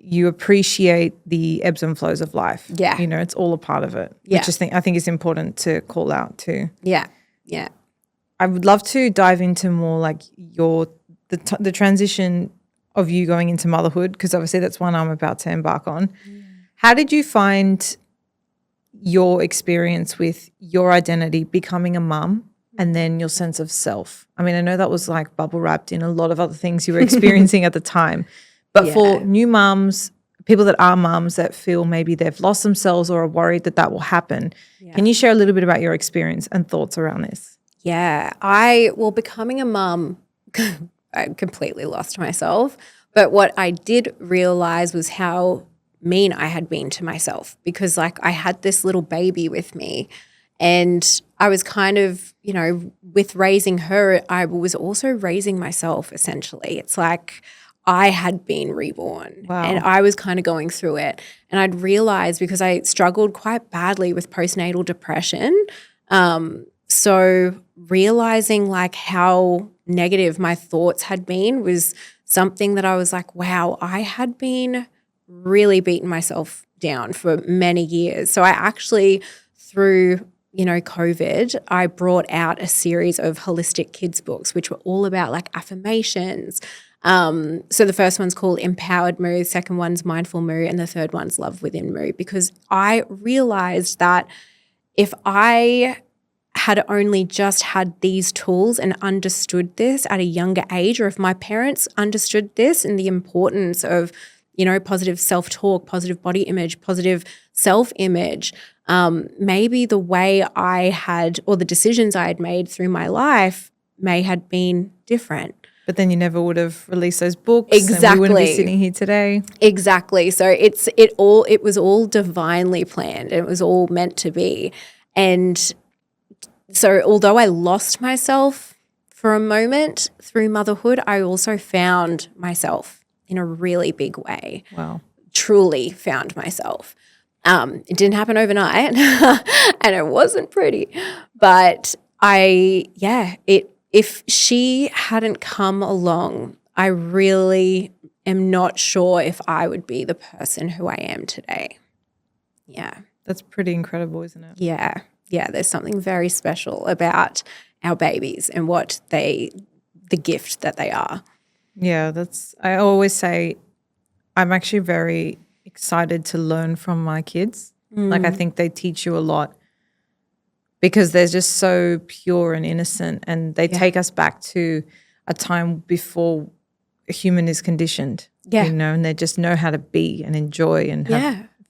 you appreciate the ebbs and flows of life. You know, it's all a part of it, which I think is important to call out too. I would love to dive into more like the transition of you going into motherhood, because obviously that's one I'm about to embark on. How did you find your experience with your identity becoming a mum and then your sense of self? I mean, I know that was like bubble wrapped in a lot of other things you were experiencing at the time. But for new mums, people that are mums that feel maybe they've lost themselves or are worried that will happen, can you share a little bit about your experience and thoughts around this? Becoming a mum, I completely lost myself. But what I did realize was how mean I had been to myself, because like I had this little baby with me, and I was kind of, you know, with raising her, I was also raising myself essentially. It's like I had been reborn and I was kind of going through it. And I'd realized, because I struggled quite badly with postnatal depression, so realizing like how negative my thoughts had been was something that I was like, wow, I had been really beating myself down for many years. So I actually, through COVID, I brought out a series of holistic kids books, which were all about like affirmations. So the first one's called Empowered Mood, second one's Mindful Mood, and the third one's Love Within Mood, because I realized that if I had only just had these tools and understood this at a younger age, or if my parents understood this and the importance of, positive self-talk, positive body image, positive self-image, maybe the way I had, or the decisions I had made through my life may had been different. But then you never would have released those books. Exactly. And we wouldn't be sitting here today. Exactly. So it was all divinely planned. It was all meant to be. And so although I lost myself for a moment through motherhood, I also found myself in a really big way. Wow. Truly Found myself. It didn't happen overnight and it wasn't pretty. But if she hadn't come along, I really am not sure if I would be the person who I am today. Yeah. That's pretty incredible, isn't it? Yeah. Yeah, there's something very special about our babies and the gift that they are. Yeah, I always say I'm actually very excited to learn from my kids. Like I think they teach you a lot because they're just so pure and innocent, and they take us back to a time before a human is conditioned, and they just know how to be and enjoy and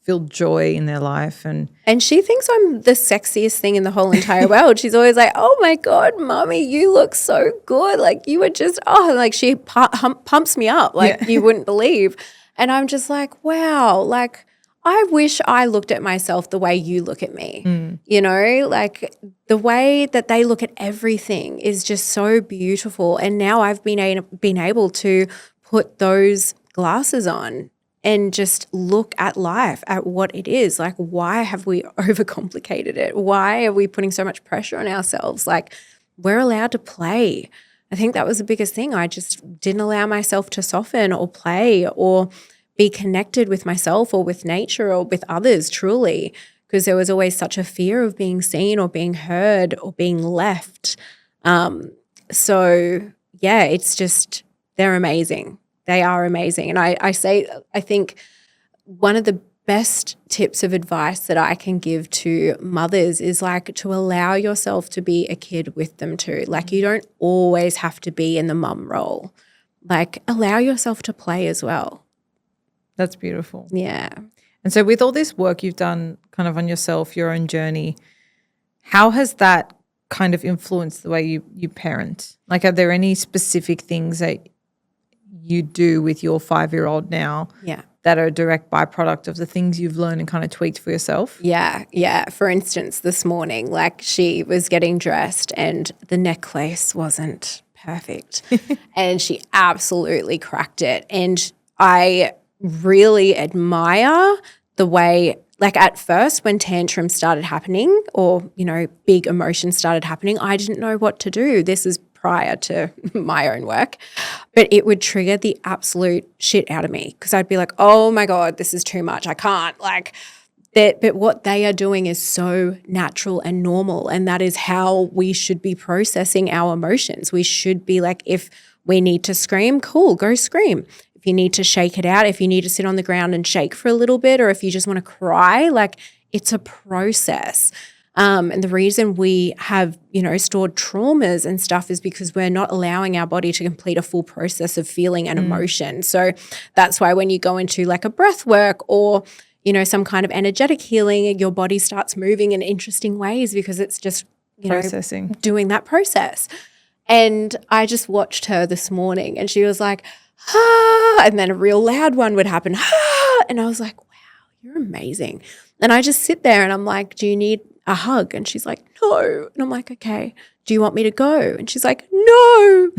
feel joy in their life. And she thinks I'm the sexiest thing in the whole entire world. She's always like, oh my God, mommy, you look so good. Like you were just, like she pumps me up like you wouldn't believe. And I'm just like, wow, like I wish I looked at myself the way you look at me, like the way that they look at everything is just so beautiful. And now I've been able to put those glasses on and just look at life, at what it is. Like, why have we overcomplicated it? Why are we putting so much pressure on ourselves? Like, we're allowed to play. I think that was the biggest thing. I just didn't allow myself to soften or play or be connected with myself or with nature or with others truly, because there was always such a fear of being seen or being heard or being left. It's just, they're amazing. They are amazing. And I think one of the best tips of advice that I can give to mothers is like to allow yourself to be a kid with them too. Like you don't always have to be in the mum role. Like allow yourself to play as well. That's beautiful. Yeah. And so with all this work you've done kind of on yourself, your own journey, how has that kind of influenced the way you parent? Like are there any specific things that you do with your 5-year-old now that are a direct byproduct of the things you've learned and kind of tweaked for yourself? Yeah. For instance, this morning, like she was getting dressed and the necklace wasn't perfect and she absolutely cracked it. And I really admire the way, like at first when tantrums started happening or, big emotions started happening, I didn't know what to do. This is prior to my own work, but it would trigger the absolute shit out of me because I'd be like, oh my God, this is too much. I can't like that. But what they are doing is so natural and normal. And that is how we should be processing our emotions. We should be like, if we need to scream, cool, go scream. If you need to shake it out, if you need to sit on the ground and shake for a little bit, or if you just want to cry, like it's a process. And the reason we have, stored traumas and stuff is because we're not allowing our body to complete a full process of feeling and emotion. So that's why when you go into like a breath work or, some kind of energetic healing, your body starts moving in interesting ways because it's just, processing, doing that process. And I just watched her this morning and she was like, and then a real loud one would happen, and I was like, wow, you're amazing. And I just sit there and I'm like, do you need a hug? And she's like, no. And I'm like, okay, do you want me to go? And she's like, no.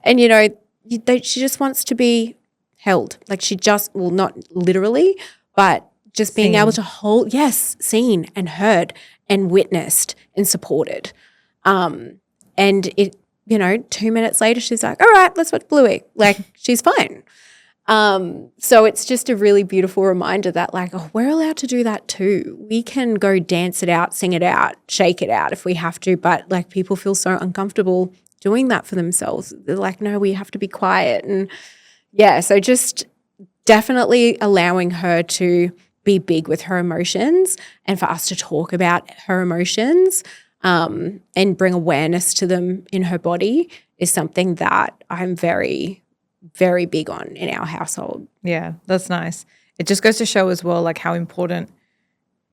And, she just wants to be held. Like she just, well, not literally, but just being able to hold, seen and heard and witnessed and supported. And it, 2 minutes later, she's like, all right, let's watch Bluey. Like she's fine. So it's just a really beautiful reminder that like, oh, we're allowed to do that too. We can go dance it out, sing it out, shake it out if we have to, but like people feel so uncomfortable doing that for themselves. They're like, no, we have to be quiet. And yeah, so just definitely allowing her to be big with her emotions and for us to talk about her emotions and bring awareness to them in her body is something that I'm very, very big on in our household. Yeah, that's nice. It just goes to show as well like how important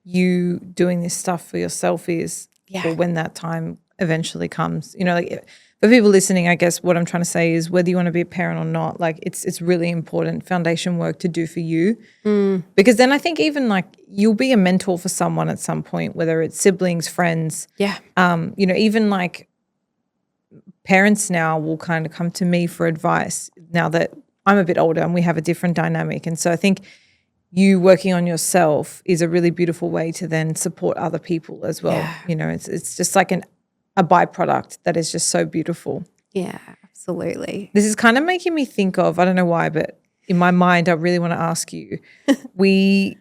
you doing this stuff for yourself is for when that time eventually comes. You know, like for people listening, I guess what I'm trying to say is whether you want to be a parent or not, like it's really important foundation work to do for you. Because then I think even like you'll be a mentor for someone at some point, whether it's siblings, friends. Yeah. You know, even like parents now will kind of come to me for advice now that I'm a bit older and we have a different dynamic. And so I think you working on yourself is a really beautiful way to then support other people as well. Yeah. You know, it's just like a byproduct that is just so beautiful. Yeah, absolutely. This is kind of making me think of, I don't know why, but in my mind, I really want to ask you, we've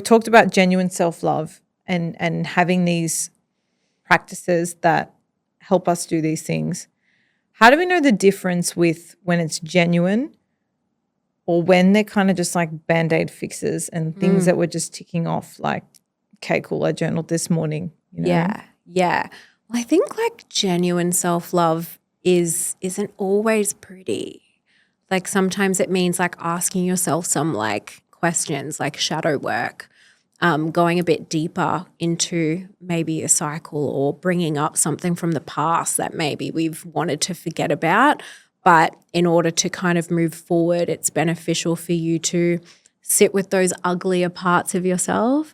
talked about genuine self-love and having these practices that help us do these things. How do we know the difference with when it's genuine or when they're kind of just like Bandaid fixes and things that we're just ticking off like, okay, cool, I journaled this morning. You know? Yeah. Well, I think like genuine self-love isn't always pretty. Like sometimes it means like asking yourself some like questions like shadow work, going a bit deeper into maybe a cycle or bringing up something from the past that maybe we've wanted to forget about. But in order to kind of move forward, it's beneficial for you to sit with those uglier parts of yourself.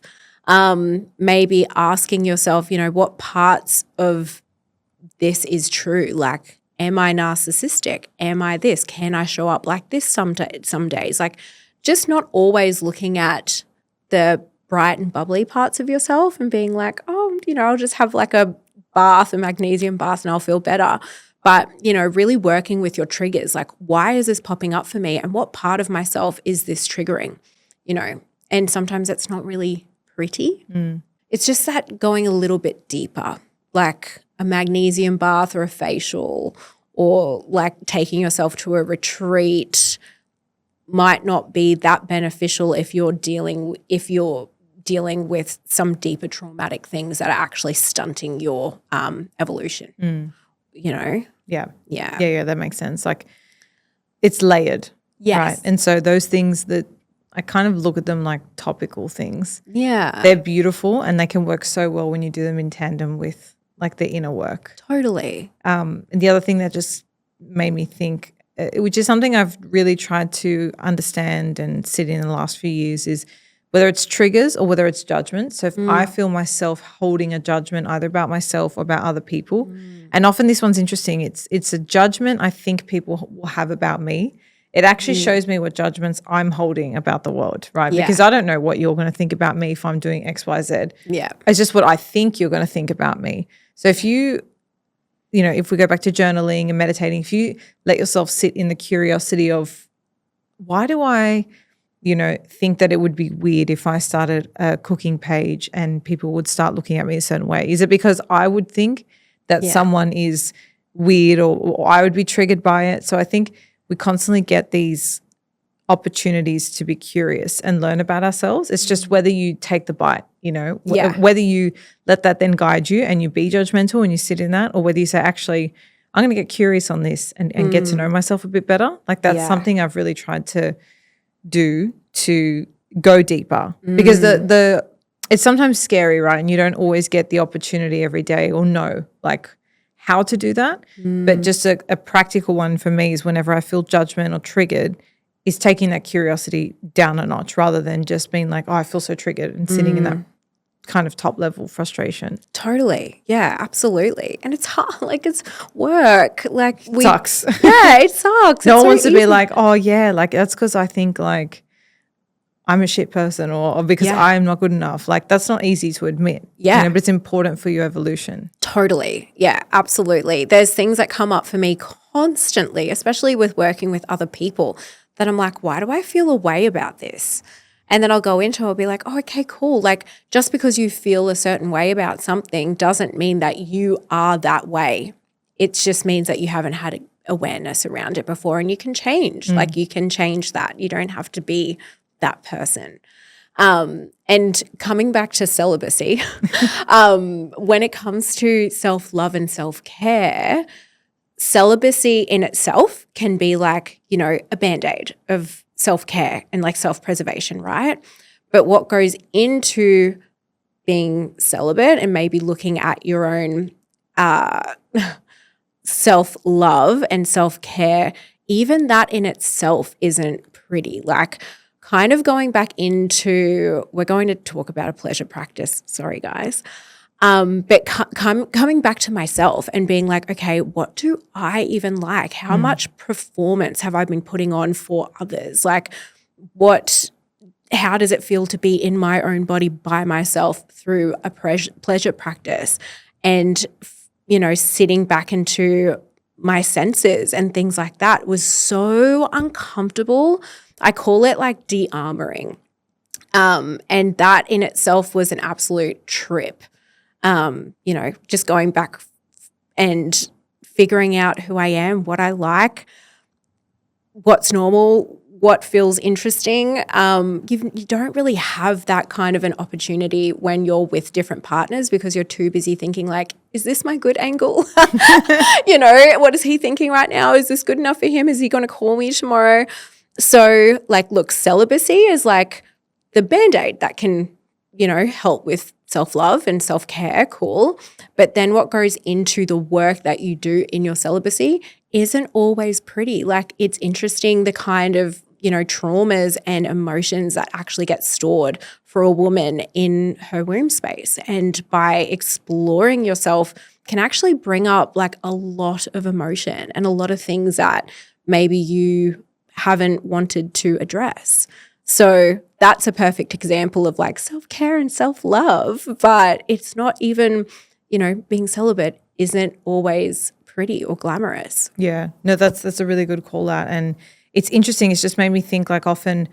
Maybe asking yourself, you know, what parts of this is true? Like, am I narcissistic? Am I this? Can I show up like this some days? Like, just not always looking at the bright and bubbly parts of yourself and being like, oh, you know, I'll just have like a magnesium bath and I'll feel better. But, you know, really working with your triggers, like why is this popping up for me and what part of myself is this triggering, you know? And sometimes it's not really pretty. It's just that going a little bit deeper, like a magnesium bath or a facial or like taking yourself to a retreat might not be that beneficial if you're dealing with some deeper traumatic things that are actually stunting your evolution, you know? Yeah, that makes sense. Like it's layered, yes. Right? And so those things that I kind of look at them like topical things. Yeah. They're beautiful and they can work so well when you do them in tandem with like the inner work. Totally. And the other thing that just made me think, which is something I've really tried to understand and sit in the last few years, is whether it's triggers or whether it's judgment. So if I feel myself holding a judgment either about myself or about other people, and often this one's interesting, it's a judgment I think people will have about me. It actually shows me what judgments I'm holding about the world, right? Yeah. Because I don't know what you're going to think about me if I'm doing X, Y, Z. Yeah. It's just what I think you're going to think about me. So if if we go back to journaling and meditating, if you let yourself sit in the curiosity of why do I, think that it would be weird if I started a cooking page and people would start looking at me a certain way? Is it because I would think that someone is weird or I would be triggered by it? So I think we constantly get these opportunities to be curious and learn about ourselves. It's just whether you take the bite, whether you let that then guide you and you be judgmental and you sit in that, or whether you say, actually, I'm going to get curious on this and get to know myself a bit better. Like that's something I've really tried to do, to go deeper, because the it's sometimes scary, right? And you don't always get the opportunity every day or know like how to do that. But just a practical one for me is whenever I feel judgment or triggered, is taking that curiosity down a notch rather than just being like, oh, I feel so triggered and sitting in that kind of top level frustration. Totally. Yeah, absolutely. And it's hard. Like it's work. Like sucks. Yeah, it sucks. No one wants to be like, oh yeah, like that's because I think like I'm a shit person or because I'm not good enough. Like that's not easy to admit. Yeah. But it's important for your evolution. Totally. Yeah, absolutely. There's things that come up for me constantly, especially with working with other people, that I'm like, why do I feel a way about this? And then I'll go into it, I'll be like, oh, okay, cool. Like just because you feel a certain way about something doesn't mean that you are that way. It just means that you haven't had awareness around it before, and you can change. Like you can change that. You don't have to be that person. And coming back to celibacy, when it comes to self-love and self-care, celibacy in itself can be like, you know, a Bandaid of self-care and like self-preservation, right? But what goes into being celibate and maybe looking at your own self-love and self-care, even that in itself isn't pretty. Like kind of going back into, we're going to talk about a pleasure practice. Sorry, guys. But coming back to myself and being like, okay, what do I even like? How much performance have I been putting on for others? Like how does it feel to be in my own body by myself through a pleasure practice? And, you know, sitting back into my senses and things like that was so uncomfortable. I call it like de-armoring. And that in itself was an absolute trip. You know, just going back and figuring out who I am, what I like, what's normal, what feels interesting. You don't really have that kind of an opportunity when you're with different partners because you're too busy thinking like, is this my good angle? You know, what is he thinking right now? Is this good enough for him? Is he going to call me tomorrow? So like, look, celibacy is like the Band-Aid that can, you know, help with self-love and self-care, cool. But then what goes into the work that you do in your celibacy isn't always pretty. Like it's interesting the kind of, you know, traumas and emotions that actually get stored for a woman in her womb space. And by exploring yourself can actually bring up like a lot of emotion and a lot of things that maybe you haven't wanted to address. So that's a perfect example of like self-care and self-love, but it's not even, you know, being celibate isn't always pretty or glamorous. Yeah, no, that's a really good call out. And it's interesting. It's just made me think like often,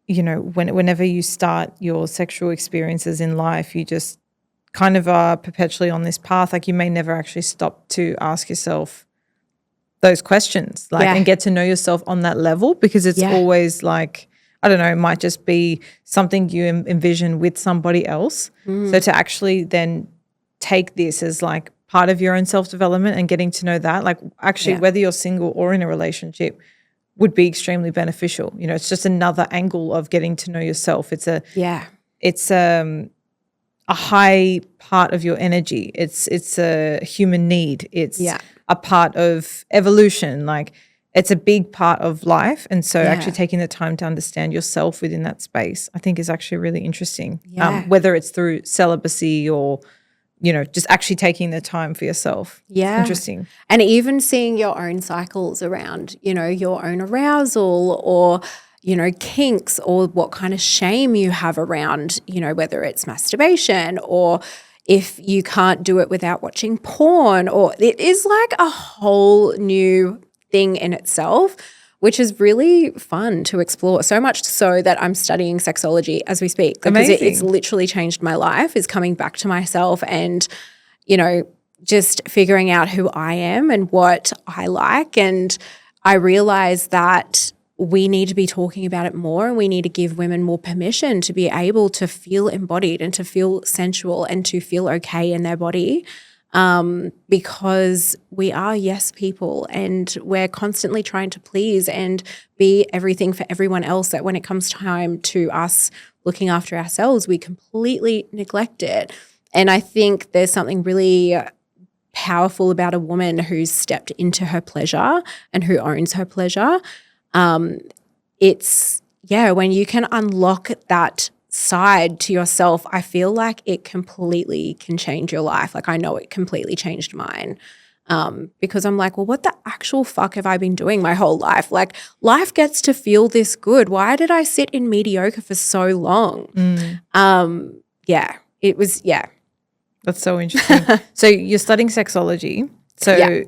you know, whenever you start your sexual experiences in life, you just kind of are perpetually on this path. Like you may never actually stop to ask yourself those questions, like, and get to know yourself on that level because it's always like, I don't know, it might just be something you envision with somebody else. So to actually then take this as like part of your own self-development and getting to know that, like actually whether you're single or in a relationship would be extremely beneficial. You know, it's just another angle of getting to know yourself. It's a high part of your energy. It's a human need. It's a part of evolution. Like it's a big part of life. And so actually taking the time to understand yourself within that space, I think is actually really interesting. Whether it's through celibacy or, you know, just actually taking the time for yourself. Yeah. It's interesting. And even seeing your own cycles around, you know, your own arousal or, you know, kinks or what kind of shame you have around, you know, whether it's masturbation or if you can't do it without watching porn, or it is like a whole new thing in itself, which is really fun to explore. So much so that I'm studying sexology as we speak because it's literally changed my life, is coming back to myself and, you know, just figuring out who I am and what I like. And I realize that we need to be talking about it more and we need to give women more permission to be able to feel embodied and to feel sensual and to feel okay in their body. Because we are yes people and we're constantly trying to please and be everything for everyone else, that when it comes time to us looking after ourselves, we completely neglect it. And I think there's something really powerful about a woman who's stepped into her pleasure and who owns her pleasure. It's when you can unlock that side to yourself, I feel like it completely can change your life. Like I know it completely changed mine because I'm like, well, what the actual fuck have I been doing my whole life? Like life gets to feel this good. Why did I sit in mediocre for so long? It was. That's so interesting. So you're studying sexology. So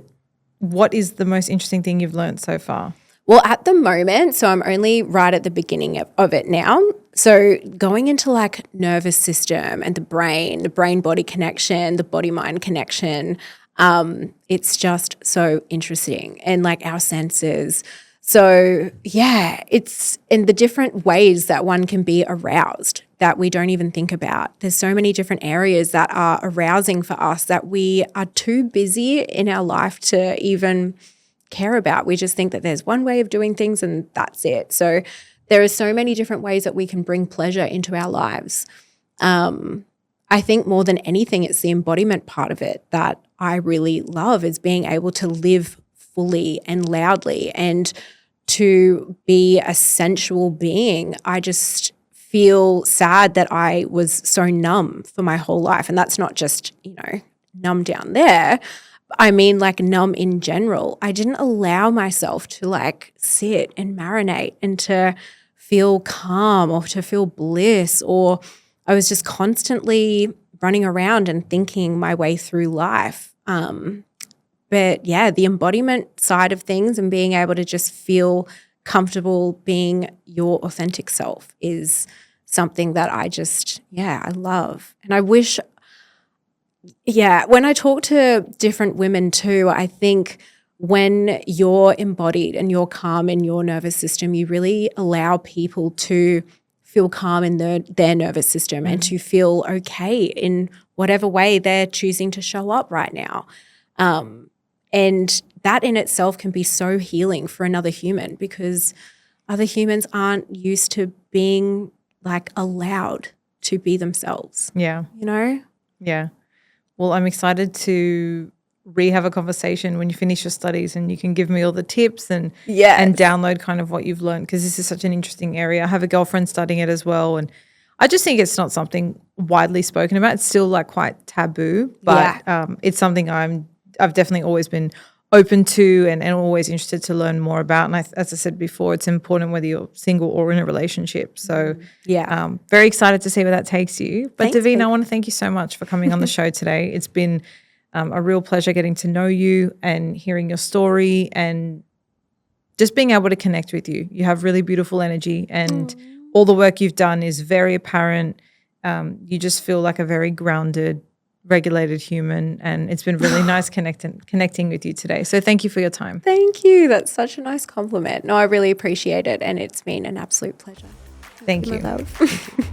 what is the most interesting thing you've learned so far? Well, at the moment, so I'm only right at the beginning of it now. So going into like nervous system and the brain body connection, the body mind connection, it's just so interesting, and like our senses. So yeah, it's in the different ways that one can be aroused that we don't even think about. There's so many different areas that are arousing for us that we are too busy in our life to even care about. We just think that there's one way of doing things and that's it. So there are so many different ways that we can bring pleasure into our lives. I think more than anything, it's the embodiment part of it that I really love, is being able to live fully and loudly and to be a sensual being. I just feel sad that I was so numb for my whole life. And that's not just, numb down there. I mean, like numb in general. I didn't allow myself to like sit and marinate and to feel calm or to feel bliss, or I was just constantly running around and thinking my way through life. But yeah, the embodiment side of things and being able to just feel comfortable being your authentic self is something that I love. And I wish, when I talk to different women too, I think when you're embodied and you're calm in your nervous system, you really allow people to feel calm in their nervous system and to feel okay in whatever way they're choosing to show up right now. And that in itself can be so healing for another human, because other humans aren't used to being like allowed to be themselves. Yeah. Yeah. Well, I'm excited to have a conversation when you finish your studies and you can give me all the tips and download kind of what you've learned, because this is such an interesting area. I have a girlfriend studying it as well, and I just think it's not something widely spoken about. It's still like quite taboo, but it's something I've definitely always been open to and always interested to learn more about. And as I said before, it's important whether you're single or in a relationship. So very excited to see where that takes you. But Thanks, Davina, I want to thank you so much for coming on the show today. It's been a real pleasure getting to know you and hearing your story and just being able to connect with you. You have really beautiful energy, and all the work you've done is very apparent. You just feel like a very grounded, regulated human, and it's been really nice connecting with you today. So thank you for your time. Thank you. That's such a nice compliment. No, I really appreciate it, and it's been an absolute pleasure. Thank you. My love.